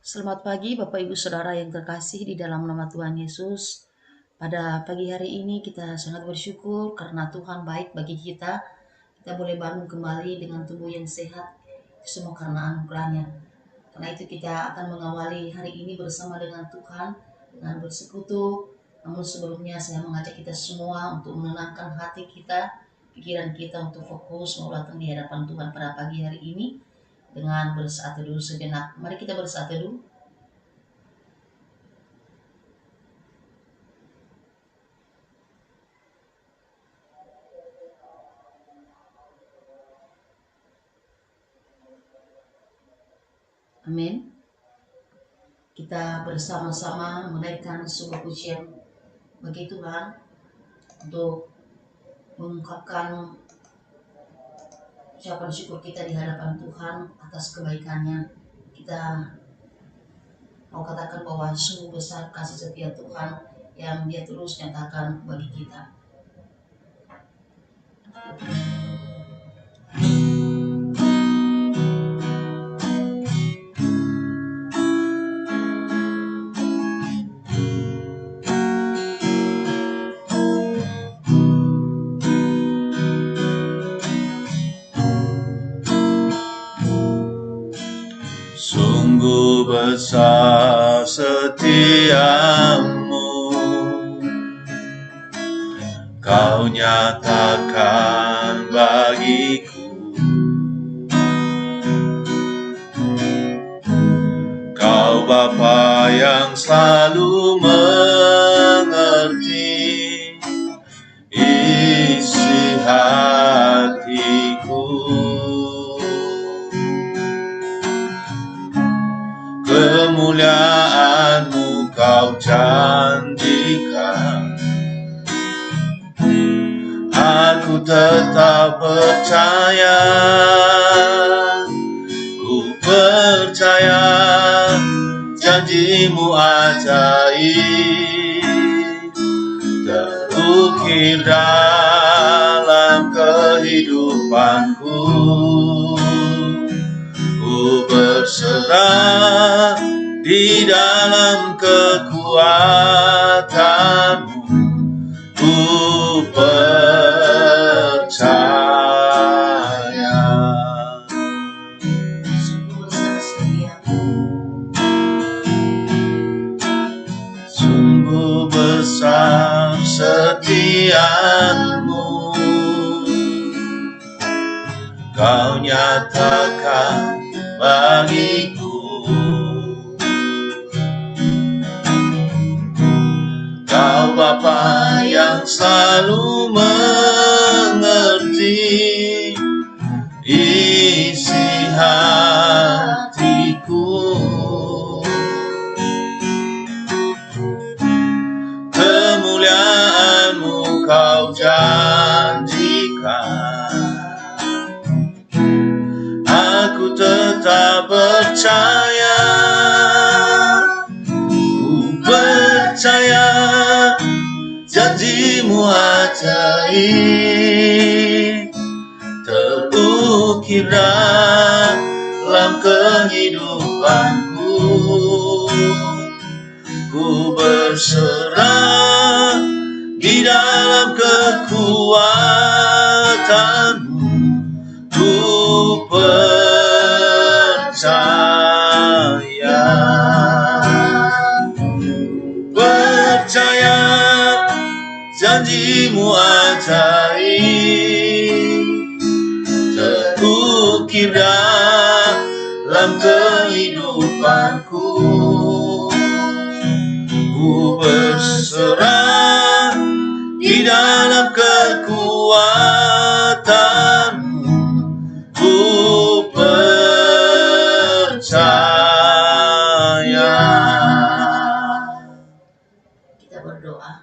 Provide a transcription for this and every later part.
Selamat pagi Bapak Ibu Saudara yang terkasih di dalam nama Tuhan Yesus. Pada pagi hari ini kita sangat bersyukur karena Tuhan baik bagi kita. Kita boleh bangun kembali dengan tubuh yang sehat, semua karena anugerahnya. Karena itu kita akan mengawali hari ini bersama dengan Tuhan, dengan bersekutu. Namun sebelumnya saya mengajak kita semua untuk menenangkan hati kita, pikiran kita untuk fokus mau datang di hadapan Tuhan pada pagi hari ini dengan bersaat teduh sejenak. Mari kita bersaat teduh. Amin. Kita bersama-sama menaikkan sebuah pujian bagi Tuhan untuk mengungkapkan ucapan syukur kita di hadapan Tuhan atas kebaikannya. Kita mau katakan bahwa sungguh besar kasih setia Tuhan yang Dia terus nyatakan bagi kita. Sungguh besar setiamu, Kau nyatakan bagiku. Kau Bapa yang selalu mengerti isi hatiku. Kemuliaan-Mu Kau janjikan, aku tetap percaya. Ku percaya janji-Mu ajaib, terukir dalam kehidupanku. Ku berserah di dalam kekuatan-Mu. Ku percaya. Sungguh besar setia-Mu, Kau nyatakan bagiku. Kau Bapa yang selalu mengerti isi hatiku. Kemuliaan-Mu Kau janjikan, aku tetap percaya. Ku percaya janji-Mu ajaib, terukir dalam kehidupanku. Ku berserah di dalam kekuatan-Mu. Ku percaya. Percaya janji-Mu ajaib, terukir dalam kehidupanku. Ku berserah di dalam kekuatan-Mu. Ku percaya. Kita berdoa.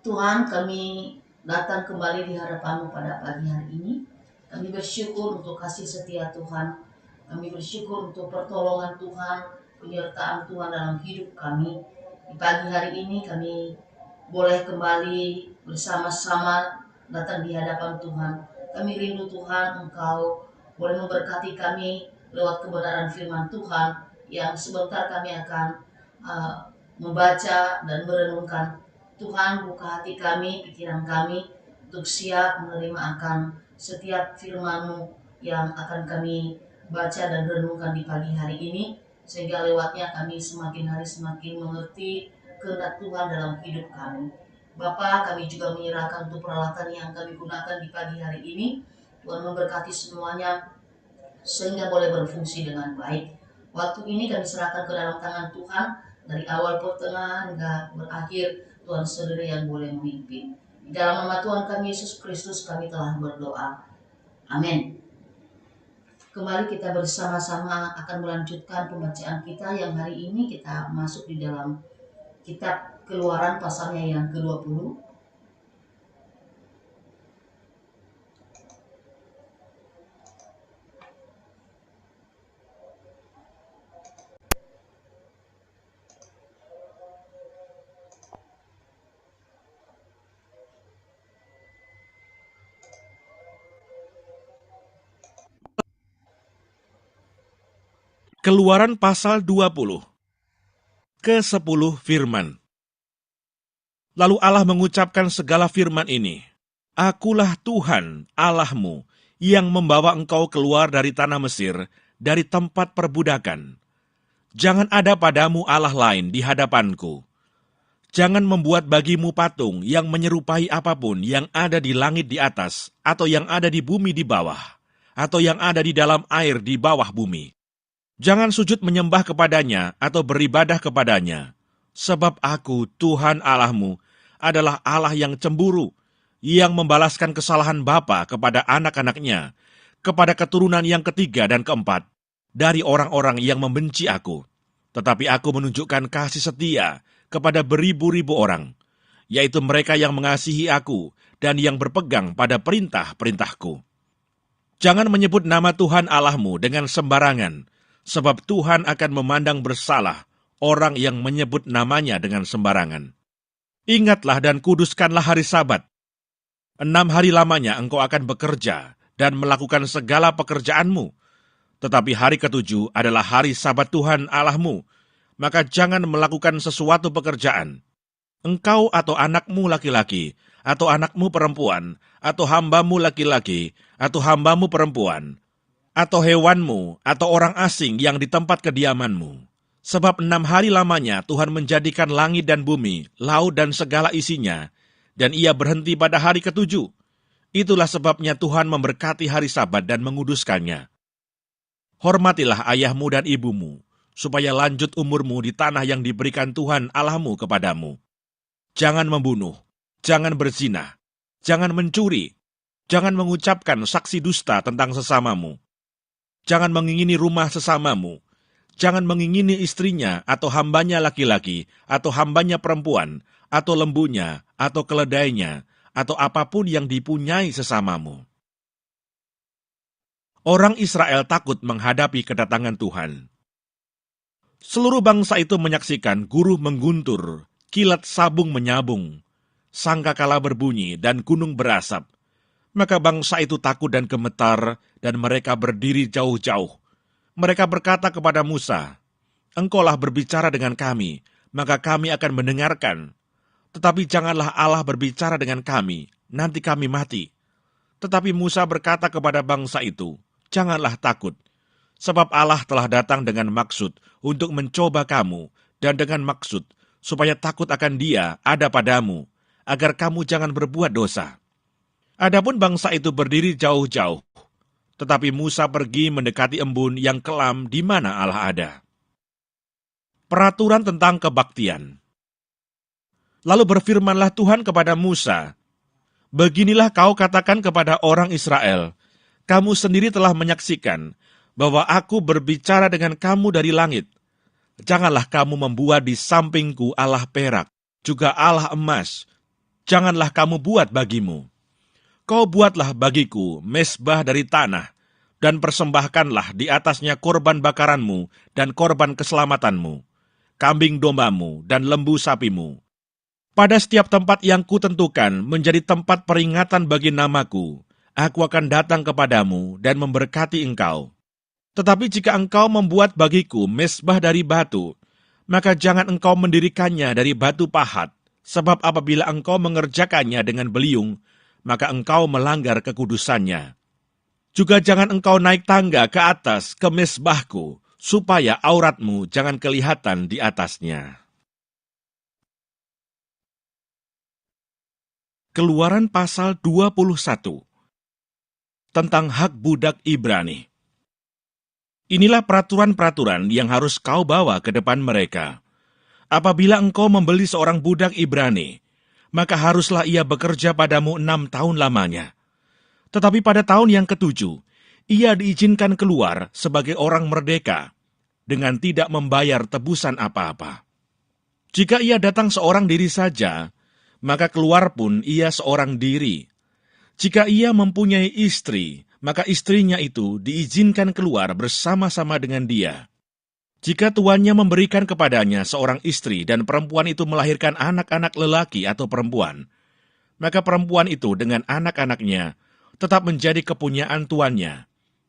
Tuhan, kami datang kembali di hadapan-Mu pada pagi hari ini. Kami bersyukur untuk kasih setia Tuhan. Kami bersyukur untuk pertolongan Tuhan, penyertaan Tuhan dalam hidup kami. Di pagi hari ini kami boleh kembali bersama-sama datang di hadapan Tuhan. Kami rindu Tuhan, Engkau boleh memberkati kami lewat kebenaran firman Tuhan yang sebentar kami akan uh, membaca dan merenungkan. Tuhan, buka hati kami, pikiran kami untuk siap menerima akan setiap firman-Mu yang akan kami baca dan renungkan di pagi hari ini, sehingga lewatnya kami semakin hari semakin mengerti kehendak Tuhan dalam hidup kami. Bapa, kami juga menyerahkan untuk peralatan yang kami gunakan di pagi hari ini. Tuhan memberkati semuanya sehingga boleh berfungsi dengan baik. Waktu ini kami serahkan ke dalam tangan Tuhan, dari awal pertengahan hingga berakhir. Tuhan sendiri yang boleh memimpin. Di dalam nama Tuhan kami Yesus Kristus kami telah berdoa. Amin. Kembali kita bersama-sama akan melanjutkan pembacaan kita yang hari ini kita masuk di dalam kitab Keluaran pasalnya yang ke-20. Keluaran pasal 20. Ke-10 firman. Lalu Allah mengucapkan segala firman ini, Akulah Tuhan Allahmu yang membawa engkau keluar dari tanah Mesir, dari tempat perbudakan. Jangan ada padamu Allah lain di hadapanku. Jangan membuat bagimu patung yang menyerupai apapun yang ada di langit di atas, atau yang ada di bumi di bawah, atau yang ada di dalam air di bawah bumi. Jangan sujud menyembah kepadanya atau beribadah kepadanya, sebab aku, Tuhan Allahmu, adalah Allah yang cemburu, yang membalaskan kesalahan bapa kepada anak-anaknya, kepada keturunan yang ketiga dan keempat, dari orang-orang yang membenci aku. Tetapi aku menunjukkan kasih setia kepada beribu-ribu orang, yaitu mereka yang mengasihi aku dan yang berpegang pada perintah-perintahku. Jangan menyebut nama Tuhan Allahmu dengan sembarangan, sebab Tuhan akan memandang bersalah orang yang menyebut namanya dengan sembarangan. Ingatlah dan kuduskanlah hari Sabat. 6 hari lamanya engkau akan bekerja dan melakukan segala pekerjaanmu. Tetapi hari ke-7 adalah hari Sabat Tuhan Allahmu, maka jangan melakukan sesuatu pekerjaan. Engkau atau anakmu laki-laki, atau anakmu perempuan, atau hambamu laki-laki, atau hambamu perempuan, atau hewanmu, atau orang asing yang di tempat kediamanmu. Sebab 6 hari lamanya Tuhan menjadikan langit dan bumi, laut dan segala isinya, dan ia berhenti pada hari ke-7. Itulah sebabnya Tuhan memberkati hari Sabat dan menguduskannya. Hormatilah ayahmu dan ibumu, supaya lanjut umurmu di tanah yang diberikan Tuhan Allahmu kepadamu. Jangan membunuh, jangan berzina, jangan mencuri, jangan mengucapkan saksi dusta tentang sesamamu. Jangan mengingini rumah sesamamu. Jangan mengingini istrinya atau hambanya laki-laki, atau hambanya perempuan, atau lembunya, atau keledainya, atau apapun yang dipunyai sesamamu. Orang Israel takut menghadapi kedatangan Tuhan. Seluruh bangsa itu menyaksikan guru mengguntur, kilat sabung menyabung, sangkakala berbunyi, dan gunung berasap. Maka bangsa itu takut dan gemetar, dan mereka berdiri jauh-jauh. Mereka berkata kepada Musa, Engkaulah berbicara dengan kami, maka kami akan mendengarkan. Tetapi janganlah Allah berbicara dengan kami, nanti kami mati. Tetapi Musa berkata kepada bangsa itu, Janganlah takut, sebab Allah telah datang dengan maksud untuk mencoba kamu, dan dengan maksud supaya takut akan Dia ada padamu, agar kamu jangan berbuat dosa. Adapun bangsa itu berdiri jauh-jauh, tetapi Musa pergi mendekati embun yang kelam di mana Allah ada. Peraturan tentang kebaktian. Lalu berfirmanlah Tuhan kepada Musa, Beginilah kau katakan kepada orang Israel, kamu sendiri telah menyaksikan bahwa aku berbicara dengan kamu dari langit. Janganlah kamu membuat di sampingku Allah perak, juga Allah emas. Janganlah kamu buat bagimu. Kau buatlah bagiku mezbah dari tanah, dan persembahkanlah di atasnya korban bakaranmu dan korban keselamatanmu, kambing dombamu dan lembu sapimu. Pada setiap tempat yang kutentukan menjadi tempat peringatan bagi namaku, aku akan datang kepadamu dan memberkati engkau. Tetapi jika engkau membuat bagiku mezbah dari batu, maka jangan engkau mendirikannya dari batu pahat, sebab apabila engkau mengerjakannya dengan beliung, maka engkau melanggar kekudusannya. Juga jangan engkau naik tangga ke atas ke mezbahku, supaya auratmu jangan kelihatan di atasnya. Keluaran pasal 21 tentang hak budak Ibrani. Inilah peraturan-peraturan yang harus kau bawa ke depan mereka. Apabila engkau membeli seorang budak Ibrani, maka haruslah ia bekerja padamu 6 tahun lamanya. Tetapi pada tahun yang ke-7, ia diizinkan keluar sebagai orang merdeka, dengan tidak membayar tebusan apa-apa. Jika ia datang seorang diri saja, maka keluar pun ia seorang diri. Jika ia mempunyai istri, maka istrinya itu diizinkan keluar bersama-sama dengan dia. Jika tuannya memberikan kepadanya seorang istri dan perempuan itu melahirkan anak-anak lelaki atau perempuan, maka perempuan itu dengan anak-anaknya tetap menjadi kepunyaan tuannya,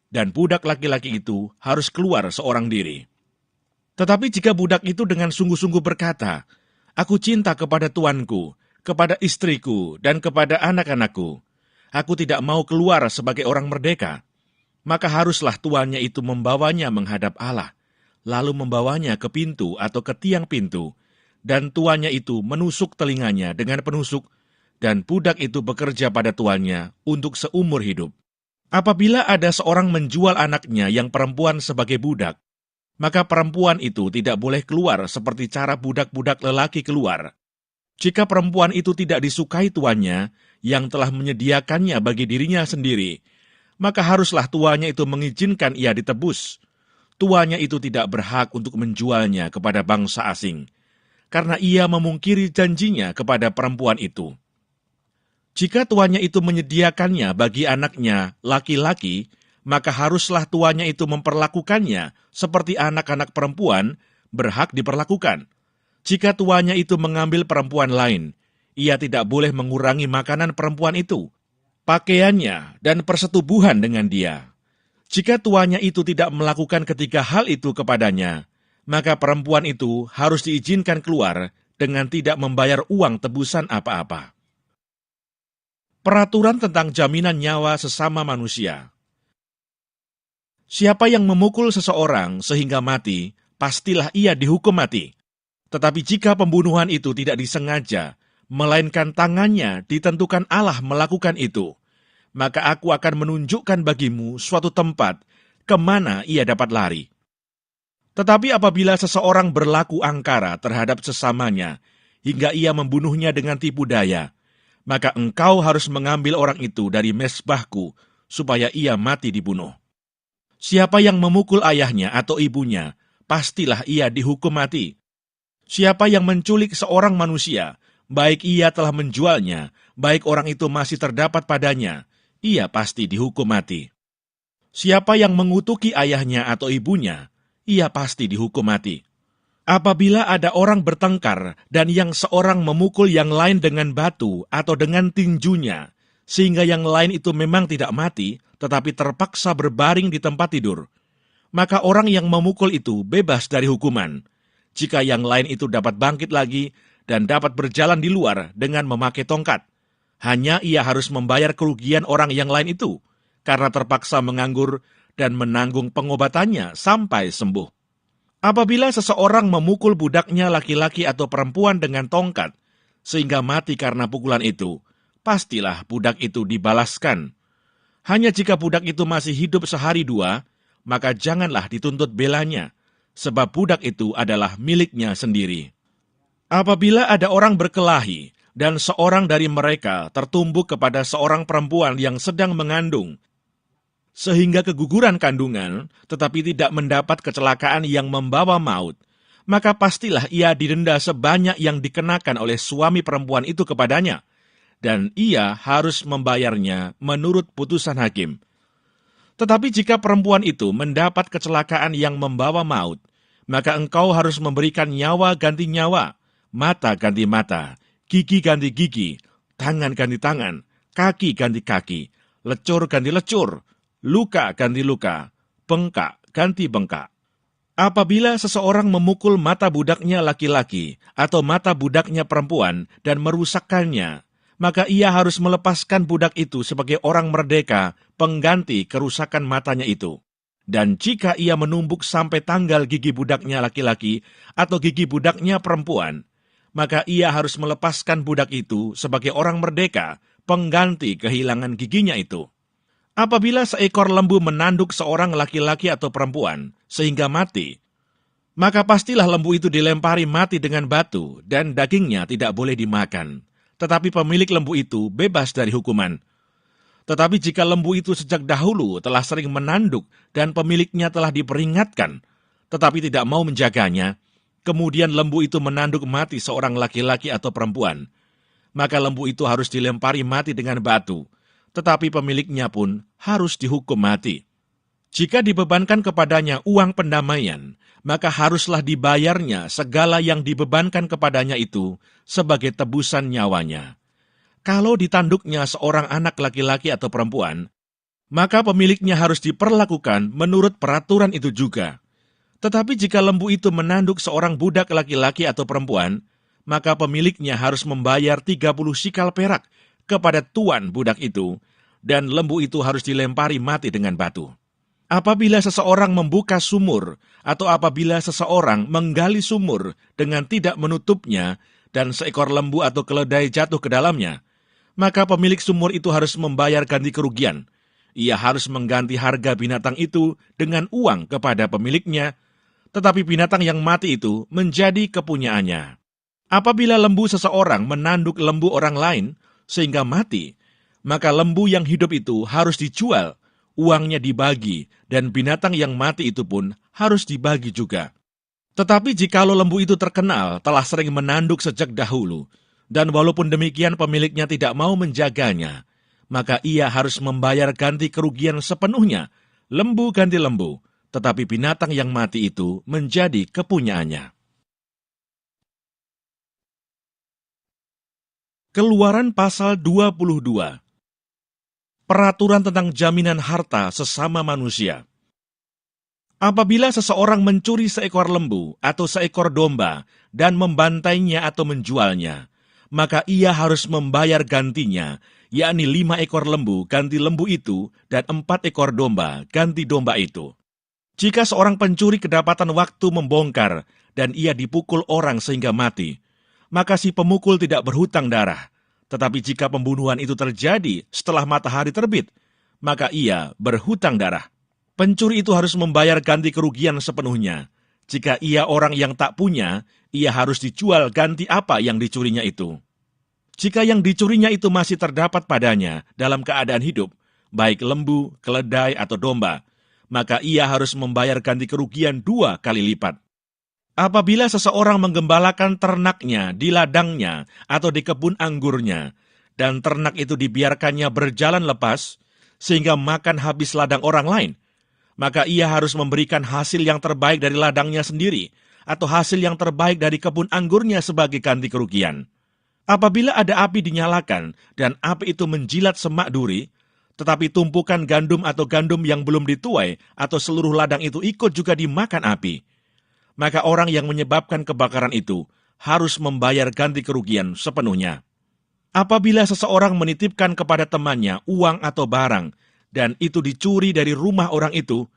dan budak laki-laki itu harus keluar seorang diri. Tetapi jika budak itu dengan sungguh-sungguh berkata, "Aku cinta kepada tuanku, kepada istriku, dan kepada anak-anakku, aku tidak mau keluar sebagai orang merdeka," maka haruslah tuannya itu membawanya menghadap Allah, lalu membawanya ke pintu atau ke tiang pintu, dan tuannya itu menusuk telinganya dengan penusuk, dan budak itu bekerja pada tuannya untuk seumur hidup. Apabila ada seorang menjual anaknya yang perempuan sebagai budak, maka perempuan itu tidak boleh keluar seperti cara budak-budak lelaki keluar. Jika perempuan itu tidak disukai tuannya yang telah menyediakannya bagi dirinya sendiri, maka haruslah tuannya itu mengizinkan ia ditebus. Tuannya itu tidak berhak untuk menjualnya kepada bangsa asing, karena ia memungkiri janjinya kepada perempuan itu. Jika tuannya itu menyediakannya bagi anaknya laki-laki, maka haruslah tuannya itu memperlakukannya seperti anak-anak perempuan berhak diperlakukan. Jika tuannya itu mengambil perempuan lain, ia tidak boleh mengurangi makanan perempuan itu, pakaiannya, dan persetubuhan dengan dia. Jika tuannya itu tidak melakukan ketiga hal itu kepadanya, maka perempuan itu harus diizinkan keluar dengan tidak membayar uang tebusan apa-apa. Peraturan tentang jaminan nyawa sesama manusia. Siapa yang memukul seseorang sehingga mati, pastilah ia dihukum mati. Tetapi jika pembunuhan itu tidak disengaja, melainkan tangannya ditentukan Allah melakukan itu, maka aku akan menunjukkan bagimu suatu tempat kemana ia dapat lari. Tetapi apabila seseorang berlaku angkara terhadap sesamanya, hingga ia membunuhnya dengan tipu daya, maka engkau harus mengambil orang itu dari mezbahku, supaya ia mati dibunuh. Siapa yang memukul ayahnya atau ibunya, pastilah ia dihukum mati. Siapa yang menculik seorang manusia, baik ia telah menjualnya, baik orang itu masih terdapat padanya, ia pasti dihukum mati. Siapa yang mengutuki ayahnya atau ibunya, ia pasti dihukum mati. Apabila ada orang bertengkar dan yang seorang memukul yang lain dengan batu atau dengan tinjunya, sehingga yang lain itu memang tidak mati, tetapi terpaksa berbaring di tempat tidur, maka orang yang memukul itu bebas dari hukuman, jika yang lain itu dapat bangkit lagi dan dapat berjalan di luar dengan memakai tongkat. Hanya ia harus membayar kerugian orang yang lain itu, karena terpaksa menganggur dan menanggung pengobatannya sampai sembuh. Apabila seseorang memukul budaknya laki-laki atau perempuan dengan tongkat, sehingga mati karena pukulan itu, pastilah budak itu dibalaskan. Hanya jika budak itu masih hidup sehari dua, maka janganlah dituntut belanya, sebab budak itu adalah miliknya sendiri. Apabila ada orang berkelahi, dan seorang dari mereka tertumbuk kepada seorang perempuan yang sedang mengandung, sehingga keguguran kandungan, tetapi tidak mendapat kecelakaan yang membawa maut, maka pastilah ia didenda sebanyak yang dikenakan oleh suami perempuan itu kepadanya, dan ia harus membayarnya menurut putusan hakim. Tetapi jika perempuan itu mendapat kecelakaan yang membawa maut, maka engkau harus memberikan nyawa ganti nyawa, mata ganti mata, gigi ganti gigi, tangan ganti tangan, kaki ganti kaki, lecur ganti lecur, luka ganti luka, bengkak ganti bengkak. Apabila seseorang memukul mata budaknya laki-laki atau mata budaknya perempuan dan merusakkannya, maka ia harus melepaskan budak itu sebagai orang merdeka pengganti kerusakan matanya itu. Dan jika ia menumbuk sampai tanggal gigi budaknya laki-laki atau gigi budaknya perempuan, maka ia harus melepaskan budak itu sebagai orang merdeka pengganti kehilangan giginya itu. Apabila seekor lembu menanduk seorang laki-laki atau perempuan sehingga mati, maka pastilah lembu itu dilempari mati dengan batu dan dagingnya tidak boleh dimakan. Tetapi pemilik lembu itu bebas dari hukuman. Tetapi jika lembu itu sejak dahulu telah sering menanduk dan pemiliknya telah diperingatkan, tetapi tidak mau menjaganya, kemudian lembu itu menanduk mati seorang laki-laki atau perempuan, maka lembu itu harus dilempari mati dengan batu, tetapi pemiliknya pun harus dihukum mati. Jika dibebankan kepadanya uang pendamaian, maka haruslah dibayarnya segala yang dibebankan kepadanya itu sebagai tebusan nyawanya. Kalau ditanduknya seorang anak laki-laki atau perempuan, maka pemiliknya harus diperlakukan menurut peraturan itu juga. Tetapi jika lembu itu menanduk seorang budak laki-laki atau perempuan, maka pemiliknya harus membayar 30 sikal perak kepada tuan budak itu, dan lembu itu harus dilempari mati dengan batu. Apabila seseorang membuka sumur, atau apabila seseorang menggali sumur dengan tidak menutupnya, dan seekor lembu atau keledai jatuh ke dalamnya, maka pemilik sumur itu harus membayar ganti kerugian. Ia harus mengganti harga binatang itu dengan uang kepada pemiliknya, tetapi binatang yang mati itu menjadi kepunyaannya. Apabila lembu seseorang menanduk lembu orang lain sehingga mati, maka lembu yang hidup itu harus dijual, uangnya dibagi, dan binatang yang mati itu pun harus dibagi juga. Tetapi jikalau lembu itu terkenal telah sering menanduk sejak dahulu, dan walaupun demikian pemiliknya tidak mau menjaganya, maka ia harus membayar ganti kerugian sepenuhnya, lembu ganti lembu, tetapi binatang yang mati itu menjadi kepunyaannya. Keluaran pasal 22. Peraturan tentang jaminan harta sesama manusia. Apabila seseorang mencuri seekor lembu atau seekor domba dan membantainya atau menjualnya, maka ia harus membayar gantinya, yakni 5 ekor lembu ganti lembu itu dan 4 ekor domba ganti domba itu. Jika seorang pencuri kedapatan waktu membongkar dan ia dipukul orang sehingga mati, maka si pemukul tidak berhutang darah. Tetapi jika pembunuhan itu terjadi setelah matahari terbit, maka ia berhutang darah. Pencuri itu harus membayar ganti kerugian sepenuhnya. Jika ia orang yang tak punya, ia harus dijual ganti apa yang dicurinya itu. Jika yang dicurinya itu masih terdapat padanya dalam keadaan hidup, baik lembu, keledai, atau domba, maka ia harus membayar ganti kerugian 2 kali lipat. Apabila seseorang menggembalakan ternaknya di ladangnya atau di kebun anggurnya, dan ternak itu dibiarkannya berjalan lepas, sehingga makan habis ladang orang lain, maka ia harus memberikan hasil yang terbaik dari ladangnya sendiri, atau hasil yang terbaik dari kebun anggurnya sebagai ganti kerugian. Apabila ada api dinyalakan, dan api itu menjilat semak duri, tetapi tumpukan gandum atau gandum yang belum dituai, atau seluruh ladang itu ikut juga dimakan api, maka orang yang menyebabkan kebakaran itu harus membayar ganti kerugian sepenuhnya. Apabila seseorang menitipkan kepada temannya uang atau barang, dan itu dicuri dari rumah orang itu,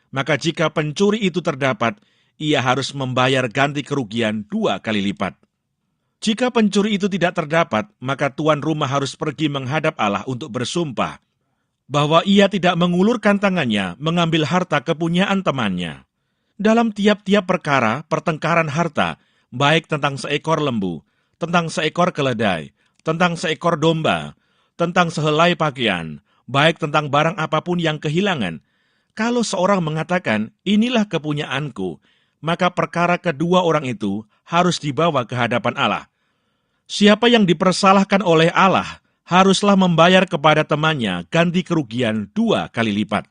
maka jika pencuri itu terdapat, ia harus membayar ganti kerugian 2 kali lipat. Jika pencuri itu tidak terdapat, maka tuan rumah harus pergi menghadap Allah untuk bersumpah bahwa ia tidak mengulurkan tangannya mengambil harta kepunyaan temannya. Dalam tiap-tiap perkara pertengkaran harta, baik tentang seekor lembu, tentang seekor keledai, tentang seekor domba, tentang sehelai pakaian, baik tentang barang apapun yang kehilangan, kalau seorang mengatakan, inilah kepunyaanku, maka perkara kedua orang itu harus dibawa ke hadapan Allah. Siapa yang dipersalahkan oleh Allah, haruslah membayar kepada temannya ganti kerugian 2 kali lipat.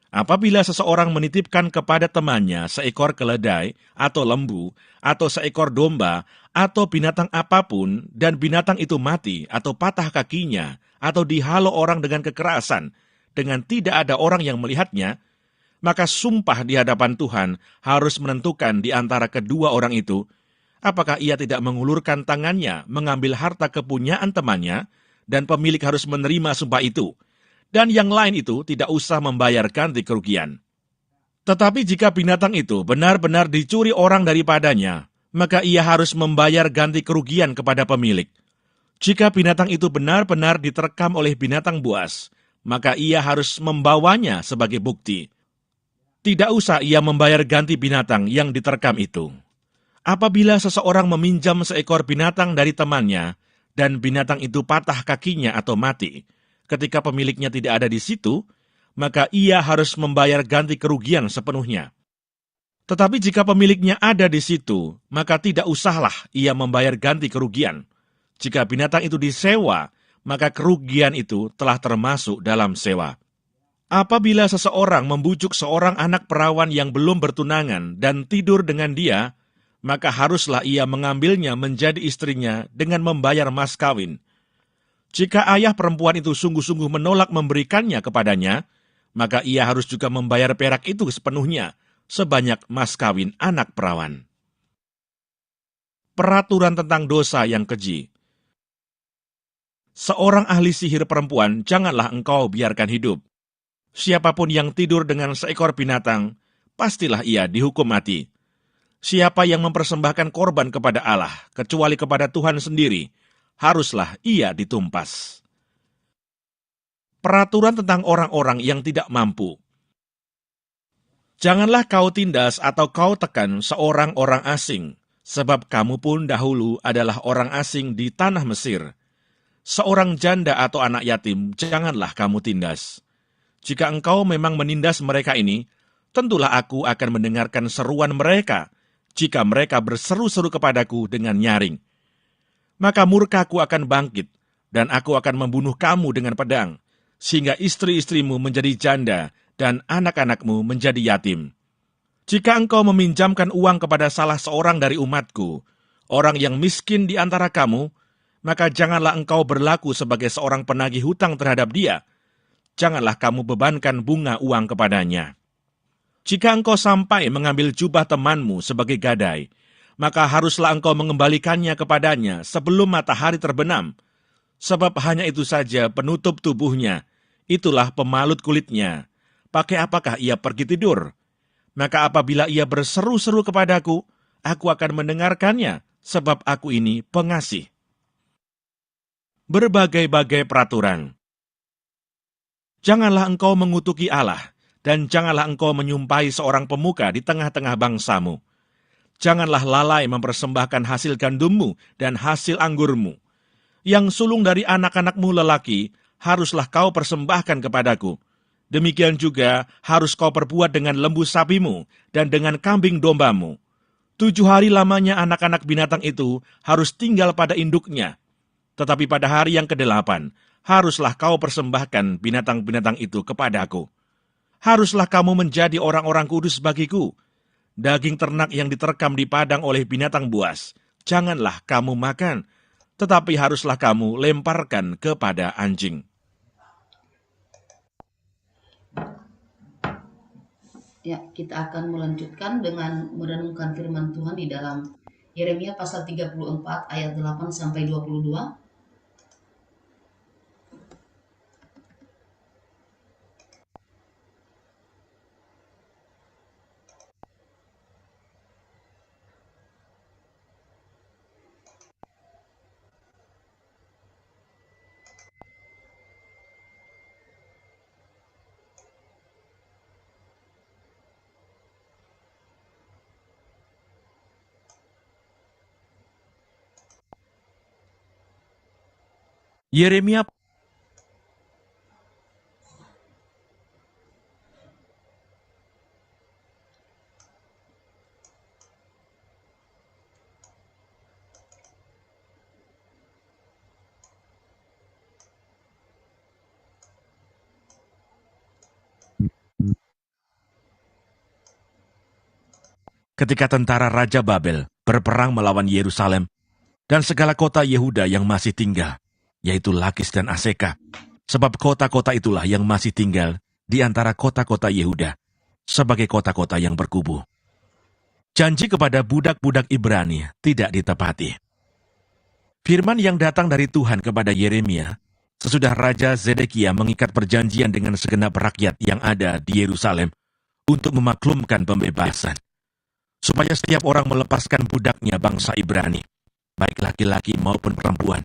Apabila seseorang menitipkan kepada temannya seekor keledai, atau lembu, atau seekor domba, atau binatang apapun, dan binatang itu mati, atau patah kakinya, atau dihalau orang dengan kekerasan, dengan tidak ada orang yang melihatnya, maka sumpah di hadapan Tuhan harus menentukan di antara kedua orang itu, apakah ia tidak mengulurkan tangannya mengambil harta kepunyaan temannya, dan pemilik harus menerima sumpah itu, dan yang lain itu tidak usah membayar ganti kerugian. Tetapi jika binatang itu benar-benar dicuri orang daripadanya, maka ia harus membayar ganti kerugian kepada pemilik. Jika binatang itu benar-benar diterkam oleh binatang buas, maka ia harus membawanya sebagai bukti. Tidak usah ia membayar ganti binatang yang diterkam itu. Apabila seseorang meminjam seekor binatang dari temannya, dan binatang itu patah kakinya atau mati, ketika pemiliknya tidak ada di situ, maka ia harus membayar ganti kerugian sepenuhnya. Tetapi jika pemiliknya ada di situ, maka tidak usahlah ia membayar ganti kerugian. Jika binatang itu disewa, maka kerugian itu telah termasuk dalam sewa. Apabila seseorang membujuk seorang anak perawan yang belum bertunangan dan tidur dengan dia, maka haruslah ia mengambilnya menjadi istrinya dengan membayar mas kawin. Jika ayah perempuan itu sungguh-sungguh menolak memberikannya kepadanya, maka ia harus juga membayar perak itu sepenuhnya, sebanyak mas kawin anak perawan. Peraturan tentang dosa yang keji. Seorang ahli sihir perempuan janganlah engkau biarkan hidup. Siapapun yang tidur dengan seekor binatang, pastilah ia dihukum mati. Siapa yang mempersembahkan korban kepada Allah, kecuali kepada Tuhan sendiri, haruslah ia ditumpas. Peraturan tentang orang-orang yang tidak mampu. Janganlah kau tindas atau kau tekan seorang orang asing, sebab kamu pun dahulu adalah orang asing di tanah Mesir. Seorang janda atau anak yatim, janganlah kamu tindas. Jika engkau memang menindas mereka ini, tentulah aku akan mendengarkan seruan mereka, jika mereka berseru-seru kepadaku dengan nyaring. Maka murkaku akan bangkit, dan aku akan membunuh kamu dengan pedang, sehingga istri-istrimu menjadi janda, dan anak-anakmu menjadi yatim. Jika engkau meminjamkan uang kepada salah seorang dari umatku, orang yang miskin di antara kamu, maka janganlah engkau berlaku sebagai seorang penagih hutang terhadap dia. Janganlah kamu bebankan bunga uang kepadanya. Jika engkau sampai mengambil jubah temanmu sebagai gadai, maka haruslah engkau mengembalikannya kepadanya sebelum matahari terbenam, sebab hanya itu saja penutup tubuhnya, itulah pemalut kulitnya. Pakai apakah ia pergi tidur? Maka apabila ia berseru-seru kepadaku, aku akan mendengarkannya, sebab aku ini pengasih. Berbagai-bagai peraturan. Janganlah engkau mengutuki Allah, dan janganlah engkau menyumpahi seorang pemuka di tengah-tengah bangsamu. Janganlah lalai mempersembahkan hasil gandummu dan hasil anggurmu. Yang sulung dari anak-anakmu lelaki, haruslah kau persembahkan kepadaku. Demikian juga harus kau perbuat dengan lembu sapimu dan dengan kambing dombamu. 7 hari lamanya anak-anak binatang itu harus tinggal pada induknya. Tetapi pada hari yang ke-8, haruslah kau persembahkan binatang-binatang itu kepadaku. Haruslah kamu menjadi orang-orang kudus bagiku. Daging ternak yang diterkam di padang oleh binatang buas, janganlah kamu makan, tetapi haruslah kamu lemparkan kepada anjing. Ya, kita akan melanjutkan dengan merenungkan firman Tuhan di dalam Yeremia pasal 34 ayat 8-22. Yeremia ketika tentara Raja Babel berperang melawan Yerusalem dan segala kota Yehuda yang masih tinggal, yaitu Lakis dan Aseka, sebab kota-kota itulah yang masih tinggal di antara kota-kota Yehuda. sebagai kota-kota yang berkubu. Janji kepada budak-budak Ibrani tidak ditepati. Firman yang datang dari Tuhan kepada Yeremia sesudah Raja Zedekia mengikat perjanjian dengan segenap rakyat yang ada di Yerusalem untuk memaklumkan pembebasan, supaya setiap orang melepaskan budaknya bangsa Ibrani, baik laki-laki maupun perempuan,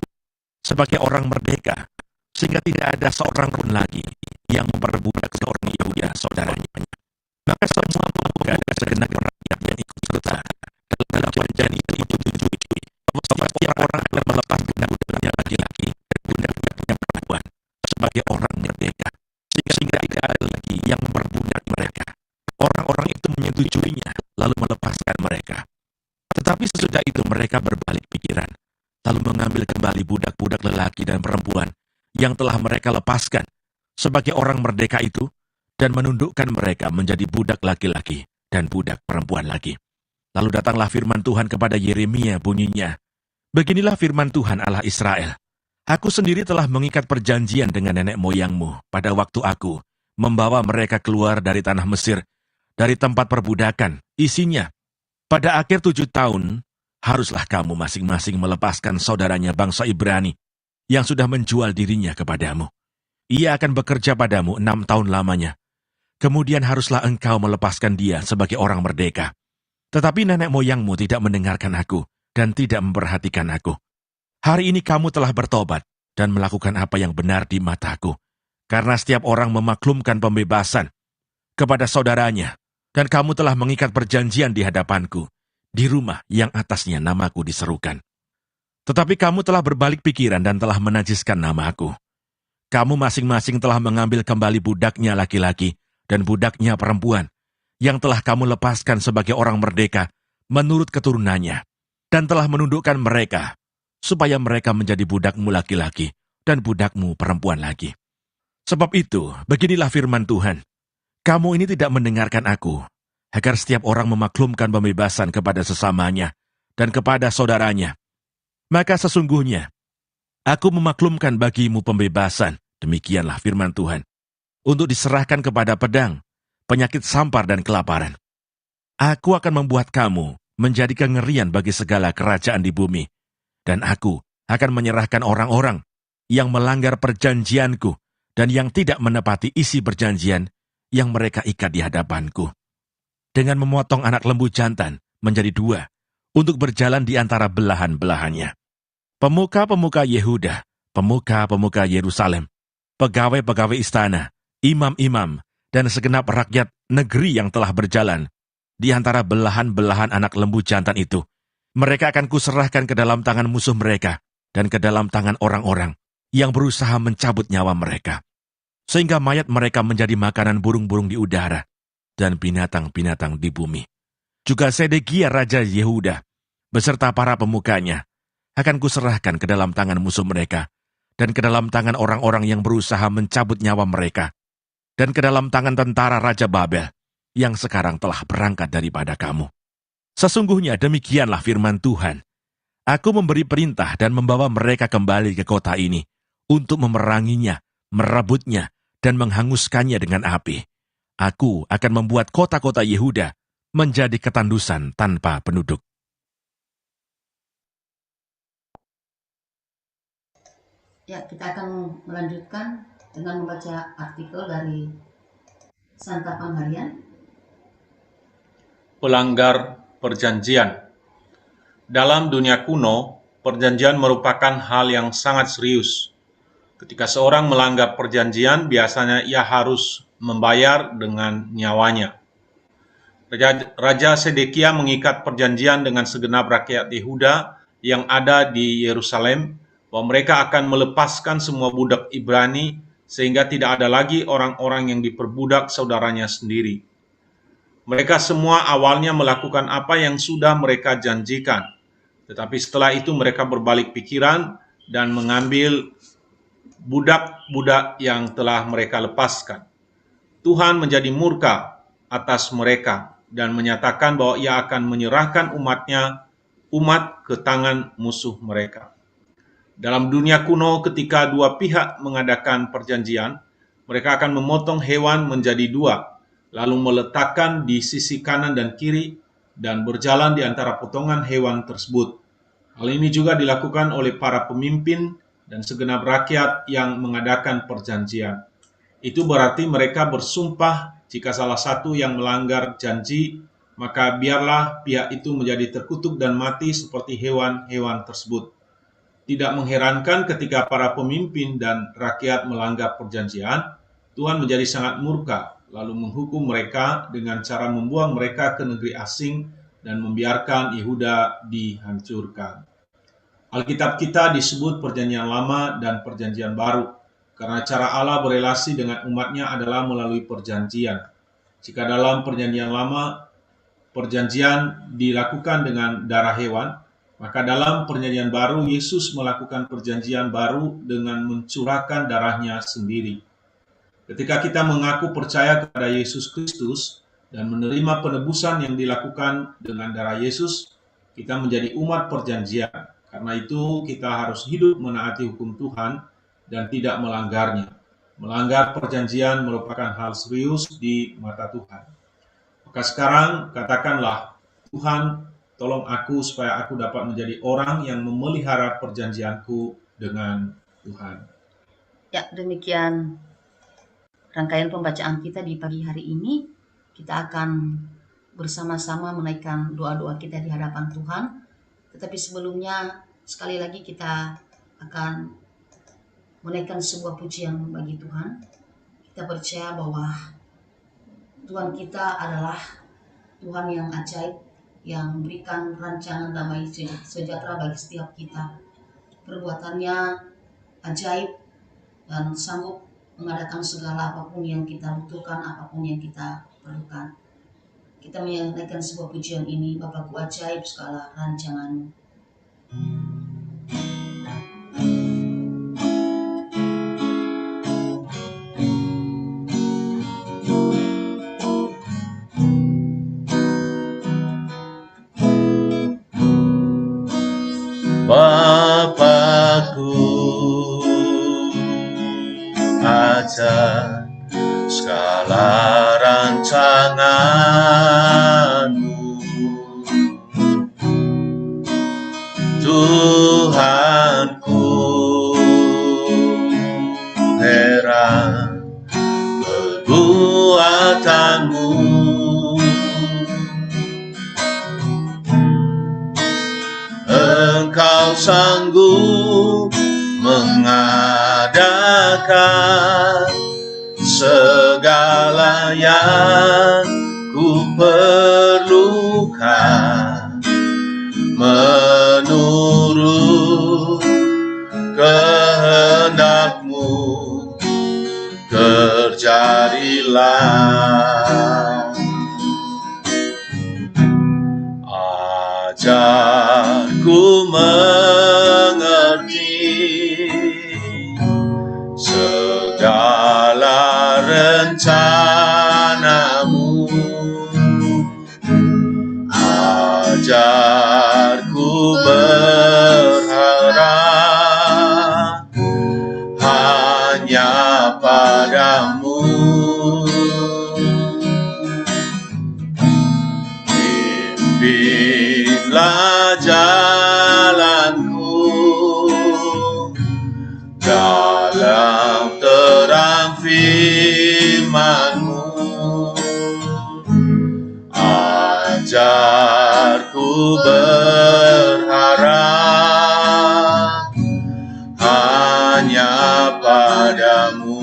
sebagai orang merdeka, sehingga tidak ada seorang pun lagi yang memperbudak seorang Yehuda saudaranya. Maka semua pemuda dan segenap rakyat yang ikut serta dalam perjanjian itu disetujui bahwa setiap orang akan melepaskan budaknya laki-laki dan budaknya perempuan sebagai orang merdeka, sehingga tidak ada lagi yang memperbudak mereka. Orang-orang itu menyetujuinya, lalu melepaskan mereka. Tetapi sesudah itu mereka berbalik pikiran, lalu mengambil kembali budak-budak lelaki dan perempuan yang telah mereka lepaskan sebagai orang merdeka itu, dan menundukkan mereka menjadi budak laki-laki dan budak perempuan lagi. Lalu datanglah firman Tuhan kepada Yeremia bunyinya, "Beginilah firman Tuhan Allah Israel, Aku sendiri telah mengikat perjanjian dengan nenek moyangmu pada waktu aku membawa mereka keluar dari tanah Mesir, dari tempat perbudakan, isinya. Pada akhir 7 tahun, haruslah kamu masing-masing melepaskan saudaranya bangsa Ibrani yang sudah menjual dirinya kepadamu. Ia akan bekerja padamu 6 tahun lamanya. Kemudian haruslah engkau melepaskan dia sebagai orang merdeka. Tetapi nenek moyangmu tidak mendengarkan aku dan tidak memperhatikan aku. Hari ini kamu telah bertobat dan melakukan apa yang benar di mataku, karena setiap orang memaklumkan pembebasan kepada saudaranya, dan kamu telah mengikat perjanjian di hadapanku, di rumah yang atasnya namaku diserukan. Tetapi kamu telah berbalik pikiran dan telah menajiskan namaku. Kamu masing-masing telah mengambil kembali budaknya laki-laki dan budaknya perempuan, yang telah kamu lepaskan sebagai orang merdeka menurut keturunannya, dan telah menundukkan mereka, supaya mereka menjadi budakmu laki-laki dan budakmu perempuan lagi. Sebab itu, beginilah firman Tuhan, kamu ini tidak mendengarkan aku, agar setiap orang memaklumkan pembebasan kepada sesamanya dan kepada saudaranya. Maka sesungguhnya, aku memaklumkan bagimu pembebasan, demikianlah firman Tuhan, untuk diserahkan kepada pedang, penyakit sampar dan kelaparan. Aku akan membuat kamu menjadi kengerian bagi segala kerajaan di bumi, dan aku akan menyerahkan orang-orang yang melanggar perjanjianku dan yang tidak menepati isi perjanjian yang mereka ikat di hadapanku, dengan memotong anak lembu jantan menjadi 2 untuk berjalan di antara belahan-belahannya. Pemuka-pemuka Yehuda, pemuka-pemuka Yerusalem, pegawai-pegawai istana, imam-imam, dan segenap rakyat negeri yang telah berjalan di antara belahan-belahan anak lembu jantan itu, mereka akan kuserahkan ke dalam tangan musuh mereka dan ke dalam tangan orang-orang yang berusaha mencabut nyawa mereka, sehingga mayat mereka menjadi makanan burung-burung di udara dan binatang-binatang di bumi. Juga Zedekia Raja Yehuda beserta para pemukanya akan kuserahkan ke dalam tangan musuh mereka dan ke dalam tangan orang-orang yang berusaha mencabut nyawa mereka dan ke dalam tangan tentara Raja Babel yang sekarang telah berangkat daripada kamu. Sesungguhnya demikianlah firman Tuhan. Aku memberi perintah dan membawa mereka kembali ke kota ini untuk memeranginya, merebutnya, dan menghanguskannya dengan api. Aku akan membuat kota-kota Yehuda menjadi ketandusan tanpa penduduk. Ya, kita akan melanjutkan dengan membaca artikel dari Santapan Harian. Pelanggar perjanjian. Dalam dunia kuno, perjanjian merupakan hal yang sangat serius. Ketika seorang melanggar perjanjian, biasanya ia harus membayar dengan nyawanya. Raja Zedekia mengikat perjanjian dengan segenap rakyat Yehuda yang ada di Yerusalem, bahwa mereka akan melepaskan semua budak Ibrani, sehingga tidak ada lagi orang-orang yang diperbudak saudaranya sendiri. Mereka semua awalnya melakukan apa yang sudah mereka janjikan, tetapi setelah itu mereka berbalik pikiran dan mengambil budak-budak yang telah mereka lepaskan. Tuhan menjadi murka atas mereka dan menyatakan bahwa ia akan menyerahkan umat ke tangan musuh mereka. Dalam dunia kuno, ketika dua pihak mengadakan perjanjian, mereka akan memotong hewan menjadi 2, lalu meletakkan di sisi kanan dan kiri, dan berjalan di antara potongan hewan tersebut. Hal ini juga dilakukan oleh para pemimpin dan segenap rakyat yang mengadakan perjanjian. Itu berarti mereka bersumpah jika salah satu yang melanggar janji, maka biarlah pihak itu menjadi terkutuk dan mati seperti hewan-hewan tersebut. Tidak mengherankan ketika para pemimpin dan rakyat melanggar perjanjian, Tuhan menjadi sangat murka, lalu menghukum mereka dengan cara membuang mereka ke negeri asing dan membiarkan Yehuda dihancurkan. Alkitab kita disebut Perjanjian Lama dan Perjanjian Baru, karena cara Allah berelasi dengan umatnya adalah melalui perjanjian. Jika dalam Perjanjian Lama, perjanjian dilakukan dengan darah hewan, maka dalam Perjanjian Baru, Yesus melakukan perjanjian baru dengan mencurahkan darahnya sendiri. Ketika kita mengaku percaya kepada Yesus Kristus dan menerima penebusan yang dilakukan dengan darah Yesus, kita menjadi umat perjanjian. Karena itu kita harus hidup menaati hukum Tuhan dan tidak melanggarnya. Melanggar perjanjian merupakan hal serius di mata Tuhan. Maka sekarang katakanlah, Tuhan, tolong aku supaya aku dapat menjadi orang yang memelihara perjanjianku dengan Tuhan. Ya, demikian rangkaian pembacaan kita di pagi hari ini. Kita akan bersama-sama menaikkan doa-doa kita di hadapan Tuhan. Tetapi sebelumnya, sekali lagi kita akan menaikkan sebuah pujian bagi Tuhan. Kita percaya bahwa Tuhan kita adalah Tuhan yang ajaib, yang memberikan rancangan damai sejahtera bagi setiap kita. Perbuatannya ajaib dan sanggup mengadakan segala apapun yang kita butuhkan, apapun yang kita perlukan. Kita menaikkan sebuah pujian ini, Bapakku ajaib segala rancangan-Mu. Bapakku ajaib segala rancangan-Mu, Tuhanku heran perbuatan-Mu. Engkau sanggup mengadakan segala yang ku perlukan, menurut kehendak-Mu terjadilah. Ajarku mengerti segala rencana-Mu, ajarku berharap hanya pada-Mu. Pimpinlah jalanku dalam terang firman-Mu, ajarku berharap hanya pada-Mu.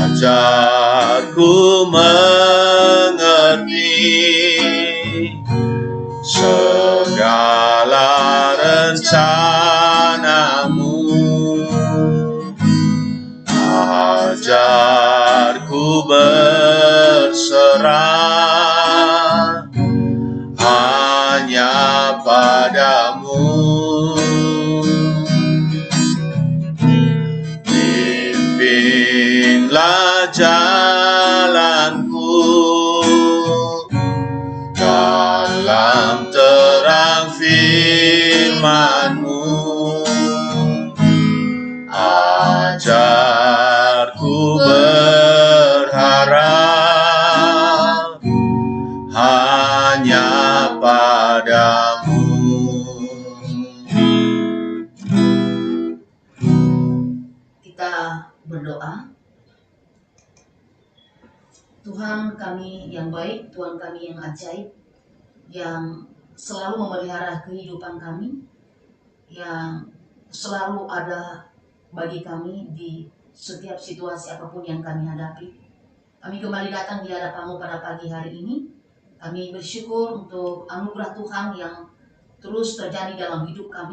Ajarku mengerti segala rencana-Mu, ajarku berserah hanya pada-Mu. Pimpinlah jalanku dalam terang firman-Mu, ajar Tuhan kami yang baik, Tuhan kami yang ajaib, yang selalu memelihara kehidupan kami, yang selalu ada bagi kami di setiap situasi apapun yang kami hadapi. Kami kembali datang di hadapan-Mu pada pagi hari ini. Kami bersyukur untuk anugerah Tuhan yang terus terjadi dalam hidup kami.